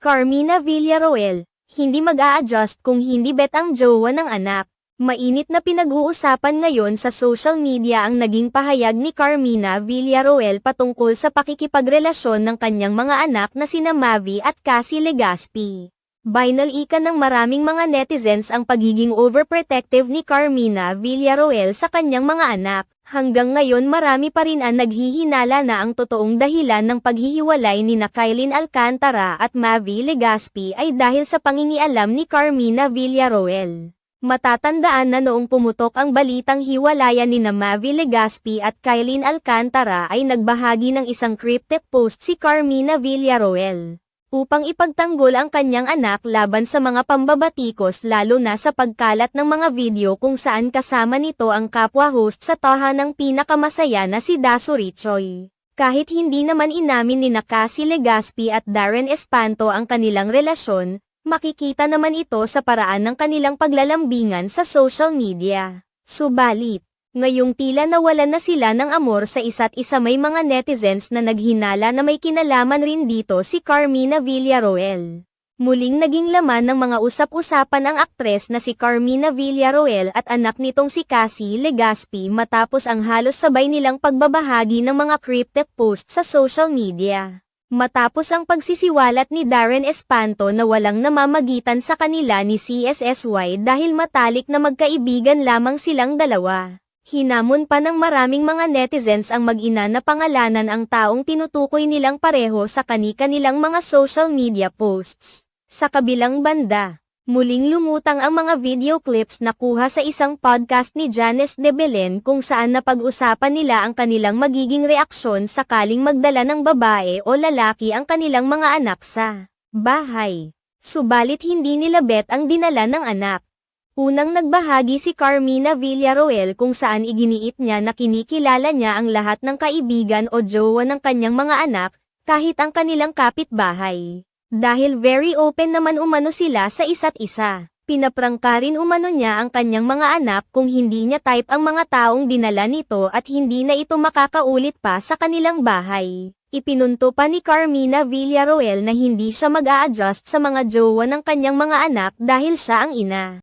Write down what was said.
Carmina Villaroel, hindi mag-a-adjust kung hindi bet ang jowa ng anak. Mainit na pinag-uusapan ngayon sa social media ang naging pahayag ni Carmina Villaroel patungkol sa pakikipagrelasyon ng kanyang mga anak na sina Mavi at Cassie Legaspi. Binalika ng maraming mga netizens ang pagiging overprotective ni Carmina Villaroel sa kanyang mga anak. Hanggang ngayon marami pa rin ang naghihinala na ang totoong dahilan ng paghihiwalay ni Kylene Alcantara at Mavi Legaspi ay dahil sa pangingialam ni Carmina Villaroel. Matatandaan na noong pumutok ang balitang hiwalayan ni Mavi Legaspi at Kylene Alcantara ay nagbahagi ng isang cryptic post si Carmina Villaroel upang ipagtanggol ang kanyang anak laban sa mga pambabatikos, lalo na sa pagkalat ng mga video kung saan kasama nito ang kapwa host sa tahanang pinakamasaya na si Daso Richoy. Kahit hindi naman inamin ni Cassie Legaspi at Darren Espanto ang kanilang relasyon, makikita naman ito sa paraan ng kanilang paglalambingan sa social media. Subalit, ngayong tila nawalan na sila ng amor sa isa't isa, may mga netizens na naghinala na may kinalaman rin dito si Carmina Villaroel. Muling naging laman ng mga usap-usapan ang aktres na si Carmina Villaroel at anak nitong si Cassie Legaspi matapos ang halos sabay nilang pagbabahagi ng mga cryptic post sa social media. Matapos ang pagsisiwalat ni Darren Espanto na walang namamagitan sa kanila ni CSSY dahil matalik na magkaibigan lamang silang dalawa. Hinamon pa ng maraming mga netizens ang mag-ina na pangalanan ang taong tinutukoy nilang pareho sa kani-kanilang mga social media posts. Sa kabilang banda, muling lumutang ang mga video clips na kuha sa isang podcast ni Janice de Belen kung saan napag-usapan nila ang kanilang magiging reaksyon sakaling magdala ng babae o lalaki ang kanilang mga anak sa bahay. Subalit hindi nila bet ang dinala ng anak. Unang nagbahagi si Carmina Villaroel kung saan iginiit niya na kinikilala niya ang lahat ng kaibigan o jowa ng kanyang mga anak, kahit ang kanilang kapitbahay. Dahil very open naman umano sila sa isa't isa. Pinaprangka rin umano niya ang kanyang mga anak kung hindi niya type ang mga taong dinala nito at hindi na ito makakaulit pa sa kanilang bahay. Ipinunto pa ni Carmina Villaroel na hindi siya mag-a-adjust sa mga jowa ng kanyang mga anak dahil siya ang ina.